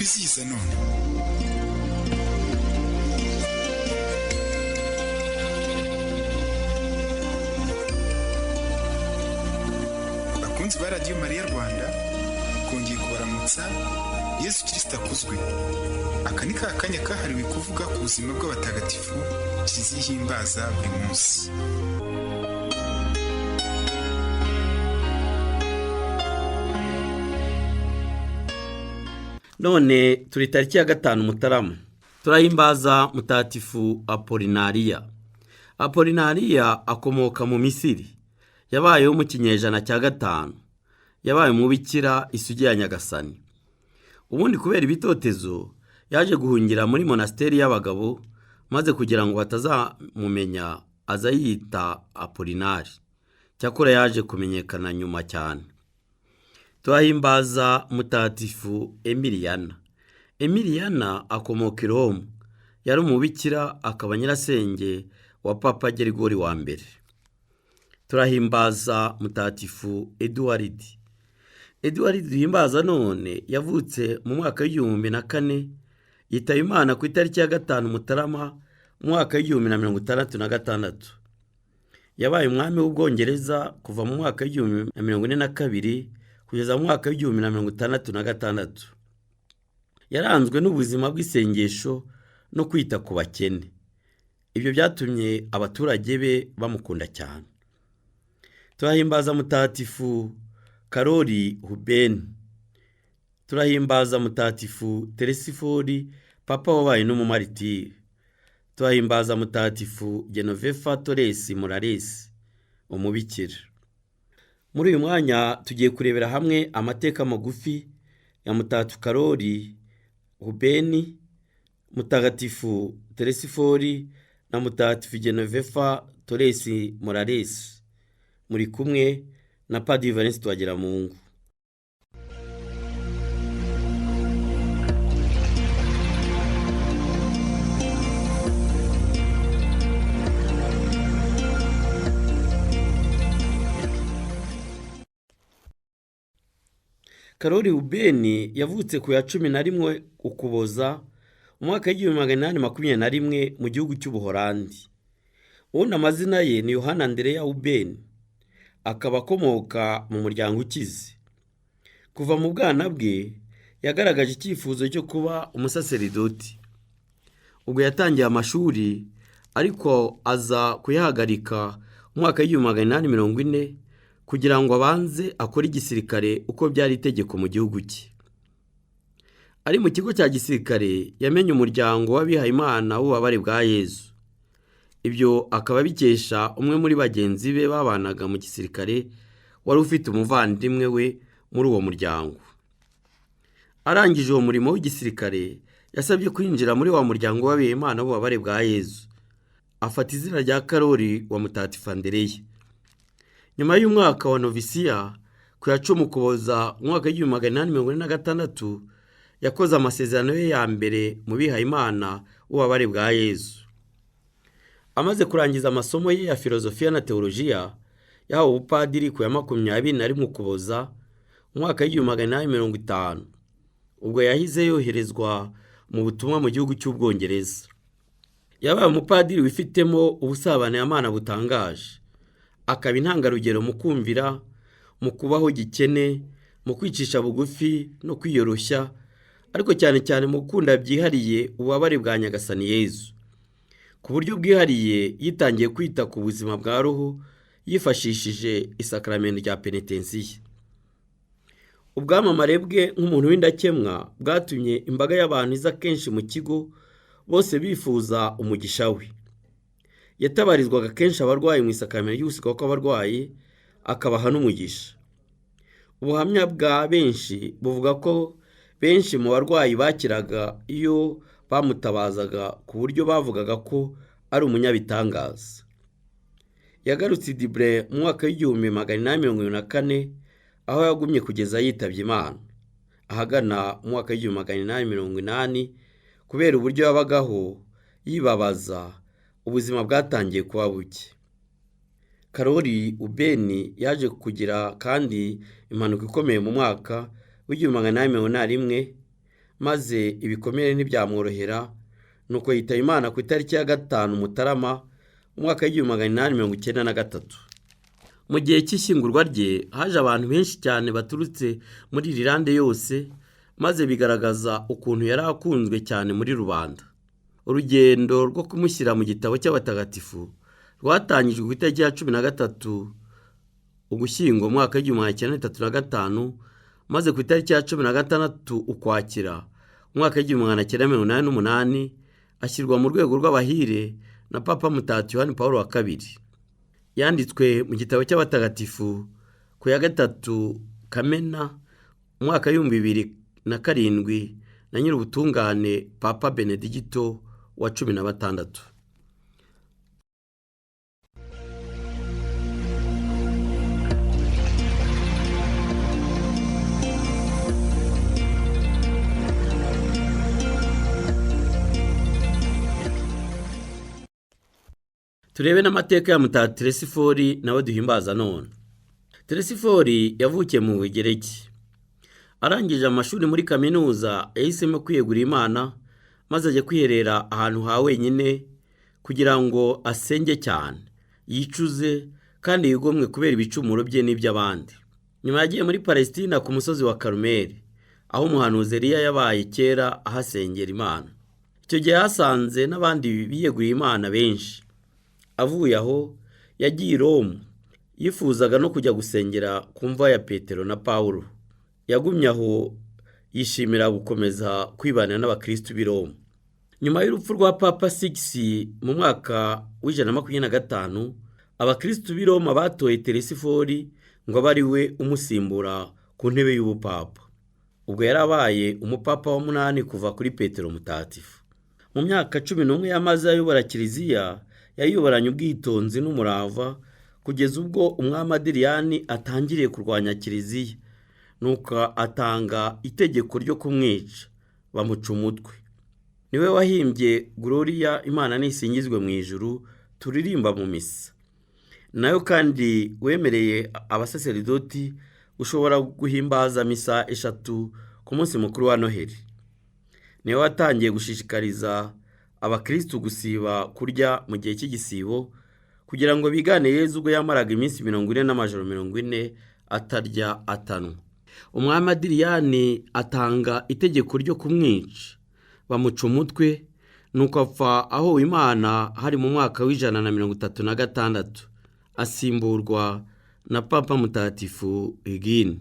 twizihiza none. Bakunzi ba Radio Maria Rwanda, kongeye kubaramutsa. Yesu Kristo akuzwe. Aka ni kakanya kahariwe kuvuga ku buzima bw'abatagatifu tuzihimbaza buri munsi. None turi tariki ya 5 Mutarama. Turahimbaza Mutagatifu Apolinariya. Apolinariya akomoka mu Misiri. Yabayeho mu kinyejana cya 5. Yabaye umubikira isugi ya Nyagasani. Ubundi kubera ibitotezo yaje guhungira muri monasteri y'abagabo, maze kugira ngo batazamumenya aza yita Apolinari. Cyakora yaje kumenyekana nyuma cyane. Turahimbaza Mutagatifu Emiliyana. Emiliyana akomoka i Roma. Yari umubikira akaba nyirasenge wa Papa Gerigori wa mbere. Turahimbaza Mutagatifu Eduwaridi. Eduwaridi duhimbaza none yavutse mu mwaka w'1004, yitaba Imana ku itariki ya 5 Mutarama mu mwaka w'1066. Yabaye umwami w'Ubwongereza kuva mu mwaka w'1042 kugeza mu mwaka w'1066. Yaranzwe n'ubuzima bw'isengesho no kwita ku bakene. Ibyo byatumye abaturage be bamukunda cyane. Turahimbaza Mutagatifu Karoli Hubeni. Turahimbaza Mutagatifu Teresifori, papa wabaye n'umumaritiri. Turahimbaza Mutagatifu Genovefa Toresi Morales, umubikira. Muri uyu mwanya tugiye kurebera hamwe amateka magufi ya Mutagatifu Karoli Hubeni, Mutagatifu Teresifori na Mutagatifu Genovefa Toresi Morales. Muri kumwe na Padiri Valens Twagiramungu. Karoli Hubeni yavutse ku ya 11 Ukuboza mu mwaka w'1821 mu gihugu cy'Ubuholandi. Ubundi amazina ye ni Yohana Andrea Hubeni. Akaba akomoka mu muryango ukize. Kuva mu bwana bwe yagaragaje icyifuzo cyo kuba umusaseridoti. Ubwo yatangiye amashuri ariko aza kuyahagarika mu mwaka w'1840 kugira ngo abanze akore igisirikare uko byari itegeko mu gihugu cye. Ari mu kigo cya gisirikare yamenye umuryango w'abihaye Imana w'ububabare bwa Yesu. Ibyo akaba bikesha umwe muri bagenzi be babanaga mu gisirikare wari ufite umuvandimwe we muri uwo muryango. Arangije uwo murimo w'igisirikare yasabye kwinjira muri wa muryango w'abihaye Imana w'ububabare bwa Yesu. Afata izina rya Karoli wa Mutagatifu Andereya. Nyuma y'umwaka wa novisiya ku ya 10 Ukuboza mu mwaka w'1846 yakoze amasezerano ye ya mbere mu bihaye Imana w'ububabare bwa Yesu. Amaze kurangiza amasomo ye ya filozofiya na teolojiya, yahawe ubupadiri ku ya 21 Ukuboza mu mwaka w'1850. Ubwo yahize yoherezwa mu butumwa mu gihugu cy'Ubwongereza. Yabaye umupadiri wifitemo ubusabane Imana butangaje. Akaba intangarugero mu kumvira, mu kubaho gikene, mu kwicisha bugufi no kwiyoroshya, ariko cyane cyane mu gukunda byihariye ububabare bwa Nyagasani Yesu. Ku buryo bwihariye yitangiye kwita ku buzima bwa roho yifashishije isakramento rya penitensiya. Ubwamamare bwe nk'umuntu w'indakemwa bwatumye imbaga y'abantu iza kenshi mu kigo, bose bifuza umugisha we. Yatabarizwaga kenshi abarwayi mu isakramento ry'ugusiga kw'abarwayi, akabaha n'umugisha. Ubuhamya bwa benshi buvuga ko benshi mu barwayi bakiraga iyo bamutabazaga ku buryo bavugaga ko ari umunyabitangaza. Yagarutse i Dibre mu mwaka w'1874 aho yagumye kugeza yitabye Imana. Ahagana mu mwaka w'1880 kubera uburyo yabagaho yibabaza, ubuzima bwatangiye kuba buke. Karoli Hubeni yaje kugira kandi impanuka ikomeye mu mwaka w'1881 maze ibikomere ntibyamworohera, nuko yitaba Imana ku itariki ya 5 Mutarama mu mwaka w'1893. Mu gihe cy'ishyingurwa rye haje abantu benshi cyane baturutse muri Irlande yose, maze bigaragaza ukuntu yari akunzwe cyane muri rubanda. Urugendo rwo kumushyira mu gitabo cy'abatagatifu rwatangijwe ku itariki ya 13 Ugushyingo mu mwaka w'1935, maze ku itariki ya 16 Ukwakira mu mwaka w'1988 ashyirwa mu rwego rw'abahire na Papa Mutagatifu Yohani Pawulo wa kabiri. Yanditswe mu gitabo cy'abatagatifu ku ya 3 Kamena mu mwaka w'2007 na nyir'ubutungane Papa Benedicto wa 16. Turebe n'amateka ya Mutagatifu Teresifori nawe duhimbaza none. Teresifori yavukiye mu Bugereki. Arangije amashuri muri kaminuza yahisemo kwiyegura Imana, maze ajya kwiherera ahantu ha wenyine kugira ngo asenge cyane, yicuze kandi yigomwe kubera ibicumuro bye n'iby'abandi. Nyuma yagiye muri Palestina ku musozi wa Karumeli, aho umuhanuzi Eliya yabaye kera ahasengera Imana. Icyo gihe yasanze n'abandi biyeguriye Imana benshi. Avuye aho yagiye i Roma, yifuzaga no kujya gusengera ku mva ya Petero na Pawulo. Yagumye aho yishimira gukomeza kwibanira n'abakristo b'i Roma. Nyuma y'urupfu rwa Papa Sixi mu mwaka w'125, abakristo b'i Roma batoye Teresifori ngo abe ari we umusimbura ku ntebe y'ubupapa. Ubwo yarabaye umupapa wa 8 kuva kuri Petero Mutagatifu. Mu myaka 11 yamaze ayobora Kiliziya, yayoboranye ubwitonzi n'umurava kugeza ubwo umwami Adiriyani atangiriye kurwanya Kiliziya, nuko atanga itegeko ryo kumwica, bamuca umutwe. Niwe wahimbye Gloria Imana nisingizwe mu ijuru turirimba mu misa. Nayo kandi wemereye abasaseridoti ushobora guhimbaza misa 3 ku munsi mukuru wa Noheli. Niwe watangiye gushishikariza abakristo gusiba kurya mu gihe cy'igisibo kugira ngo bigane Yezu ubwo yamaraga iminsi 40 n'amajoro 40 atarya atanywa. Umwami Adiriyani atanga itegeko ryo kumwica, bamuca umutwe, nuko apfa aho Imana hari mu mwaka w'136, asimburwa na Papa Mutagatifu Hugeni.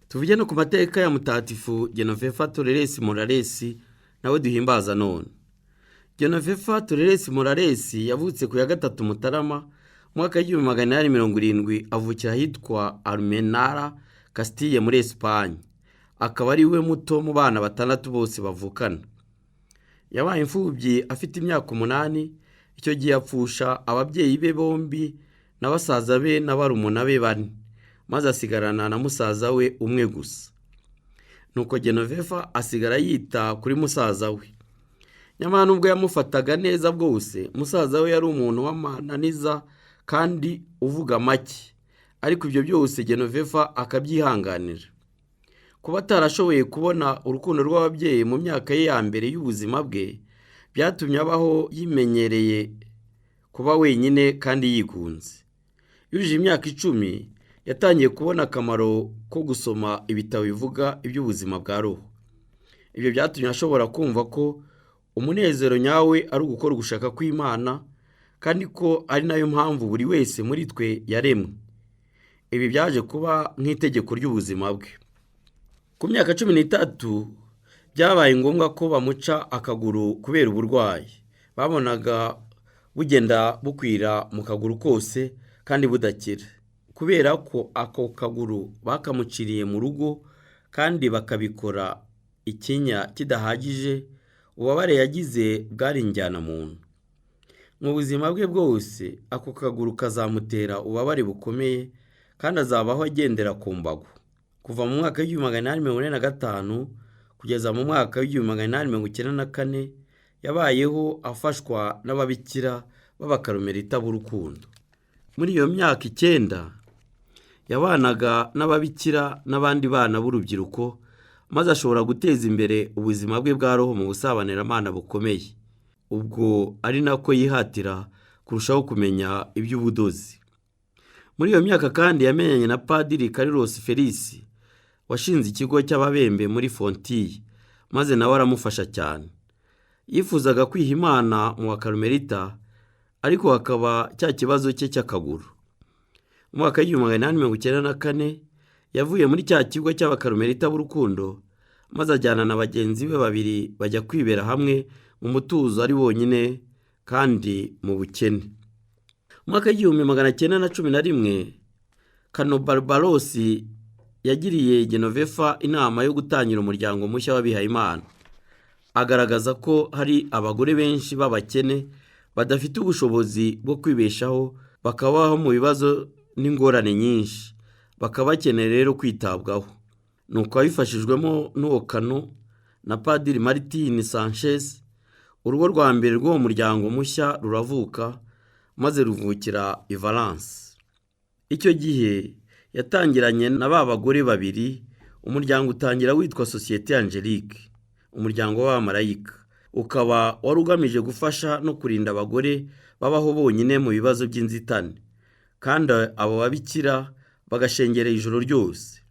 Tuvuge no ku mateka ya Mutagatifu Genoveva Toreresi Moralesi nawe duhimbaza none. Genoveva Toreresi Moralesi yavutse ku ya 3 Mutarama mwaka w'1870, avukira ahitwa Almenara, Castille muri Espagne. Akaba ari we muto mu bana 6 bose bavukana. Yabaye imfubyi afite imyaka 8, icyo gihe apfusha ababyeyi be bombi na basaza be na barumuna be 4, maze asigarana na musaza we umwe gusa. Nuko Genoveva asigara yita kuri musaza we. Nyamara nubwo yamufataga neza bwose, musaza we yari umuntu w'amananiza kandi uvuga make, ariko ibyo byose Genoveva akabyihanganira. Kuba atarashoboye kubona urukundo rw'ababyeyi mu myaka ye ya mbere y'ubuzima bwe, byatumye abaho yimenyereye kuba wenyine kandi yigunze. Yujuje imyaka 10, yatangiye kubona akamaro ko gusoma ibitabo bivuga iby'ubuzima bwa roho. Ibyo byatumye ashobora kumva ko umunezero nyawe ari ugukora ugushaka kw'Imana, kandi ko ari nayo mpamvu buri wese muri twe yaremwe. Ibi byaje kuba nk'itegeko ry'ubuzima bwe. Ku myaka 13 byabaye ngombwa ko bamuca akaguru kubera uburwayi. Babonaga bugenda bukwira mu kaguru kose kandi budakira. Kubera ko ako kaguru bakamuciriye mu rugo kandi bakabikora ikinya kidahagije, ububabare yagize bwari injyana muntu. Mu buzima bwe bwose ako kaguru kazamutera ububabare bukomeye kandi azabaho agendera ku mbago. Kuva mu mwaka w'1845 kugeza mu mwaka w'1894 yabayeho afashwa n'ababikira b'abakarumelita b'urukundo. Muri iyo myaka 9 yabanaga n'ababikira n'abandi bana b'urubyiruko, maze ashobora guteza imbere ubuzima bwe bwa roho mu busabanira bukomeye. Ubwo ari nako yihatira kurushaho kumenya iby'ubudozi. Muri iyo myaka kandi yamenyanye na Padiri Karoli Hubeni washinze ikigo cy'ababembe muri Fontiye, maze nawe aramufasha cyane. Yifuzaga kwiha Imana mu bakarumelita, ariko hakaba cya kibazo cye cy'akaguru. Mu mwaka w'1894 yavuye muri cya kigo cy'abakarumelita b'urukundo, maze ajyana na bagenzi be babiri bajya kwibera hamwe mu mutuzo ari bonyine kandi mu bukene. Mu mwaka w'1911 Kano Barbarosi yagiriye Genovefa inama yo gutangira umuryango mushya w'abihaye Imana. Agaragaza ko hari abagore benshi b'abakene badafite ubushobozi bwo kwibeshaho, bakabaho mu bibazo n'ingorane nyinshi, bakaba bakeneye rero kwitabwaho. Nuko abifashijwemo n'uwo Kano na Padiri Martin Sanchez, urugo rwa mbere rw'uwo muryango mushya ruravuka, maze ruvukira i Valence. Icyo gihe yatangiranye na ba bagore babiri, umuryango utangira witwa Société Angélique, umuryango w'abamarayika. Ukaba wari ugamije gufasha no kurinda abagore babaho bonyine mu bibazo by'inzitane, kandi abo babikira bagashengerera ijoro ryose.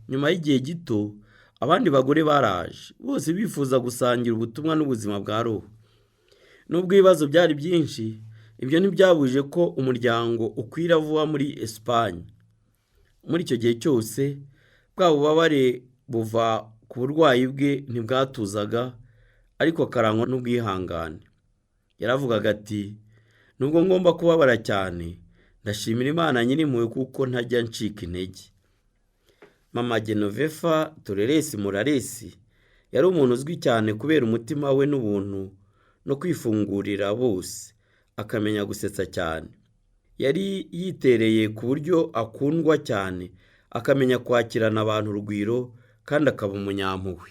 Nyuma y'igihe gito abandi bagore baraje, bose bifuza gusangira ubutumwa n'ubuzima bwa roho. Nubwo ibibazo byari byinshi, ibyo ntibyabuje ko umuryango ukwira vuba muri Espagne. Muri icyo gihe cyose bwa bubabare buva ku burwayi bwe ntibwatuzaga, ariko akarangwa n'ubwihangane. Yaravugaga ati, nubwo ngomba kubabara cyane, ndashimira Imana nyirimpuhwe kuko ntajya ncika intege. Mama Genovefa Torres Morales yari umuntu uzwi cyane kubera umutima we n'ubuntu no kwifungurira bose, akamenya gusetsa cyane. Yari yitereye ku buryo akundwa cyane, akamenya kwakirana abantu urugwiro, kandi akaba umunyampuhwe.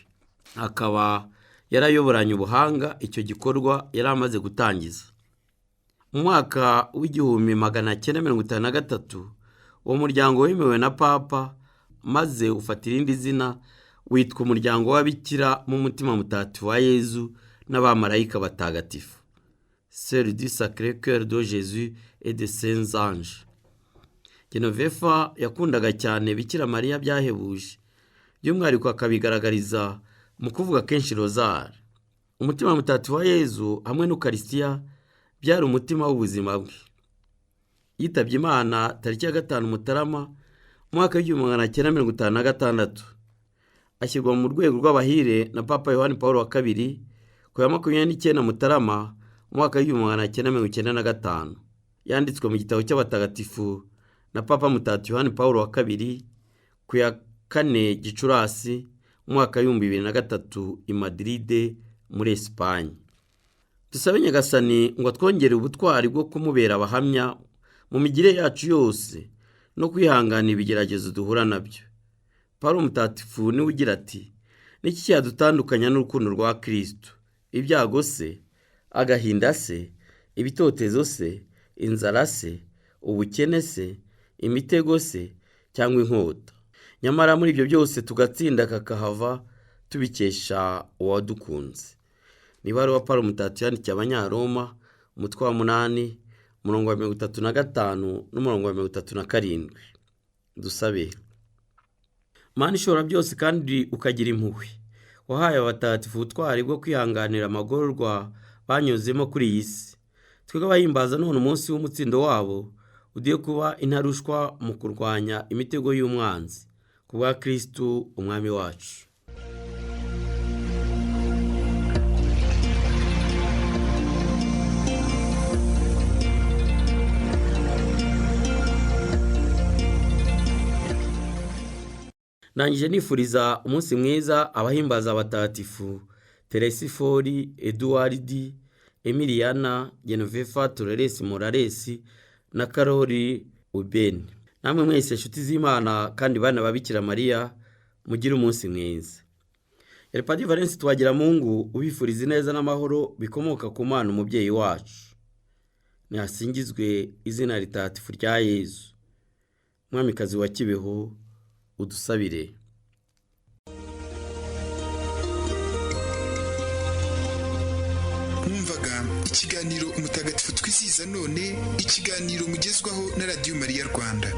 Akaba yarayoboranye ubuhanga icyo gikorwa yari amaze gutangiza. Mu mwaka w'1953 uwo muryango wemewe na Papa, maze ufata irindi zina witwa umuryango w'ababikira mu mutima mutagatifu wa Yezu n'abamarayika batagatifu, Sœurs du Sacré-Cœur de Jésus et de Saints Anges. Genovefa yakundaga cyane Bikira Mariya byahebuje, by'umwihariko akabigaragariza mu kuvuga kenshi rozari. Umutima mutagatifu wa Yezu hamwe n'Ukaristiya byari umutima w'ubuzima bwe. Yitabye Imana tariki ya 5 Mutarama mwaka w'1956, ashyirwa mu rwego rw'abahire na Papa Yohani Paulo wa II ku ya 29 Mutarama mwaka w'1995. Yanditswe mu gitabo cy'abatagatifu na Papa Mutagatifu Yohani Paulo wa II ku ya 4 Gicurasi mwaka w'2003 i Madrid muri Espagne. Dusabe Nyagasani ngo twongere ubutwari bwo kumubera abahamya mu migire yacu yose no kwihangana ibigeragezo duhura nabyo. Paulo Mutagatifu niwe ugira ati, niki cyadutandukanya n'urukundo rwa Kristo? Ibyago se, agahinda se, ibitotezo se, inzara se, ubukene se, imitego se, cyangwa inkota? Nyamara muri ibyo byose tugatsinda kakahava, tubikesha uwadukunze. Nibaruwa Paulo Mutagatifu yandikiye Abanyaroma, umutwe wa 8, umurongo wa 35 n'umurongo wa 37. Dusabe. Mana ishobora byose kandi ukagira impuhwe, wahaye abatagatifu ubutwari bwo kwihanganira amagorwa banyuzemo kuri iyi si. Twebwe abahimbaza none umunsi w'umutsindo wabo, ugiye kuba intarushwa mu kurwanya imitego y'umwanzi, ku bwa Kristo umwami wacu. Nangije nifuriza umunsi mwiza abahimbaza abatagatifu Teresifori, Eduardi, Emiliana, Genovefa Torres Morales na Karoli Hubeni. Namwe mwese inshuti z'Imana kandi bana babikira Mariya, mugire umunsi mwiza. Padiri Valens Twagiramungu ubifuriza ineza n'amahoro bikomoka ku Mana umubyeyi wacu. Nihasingizwe izina ritagatifu rya Yezu. Mwamikazi wa Kibeho udusabire. Mwumvaga ikiganiro umutagatifu twizihiza none, ikiganiro mugezwaho na Radio Maria Rwanda.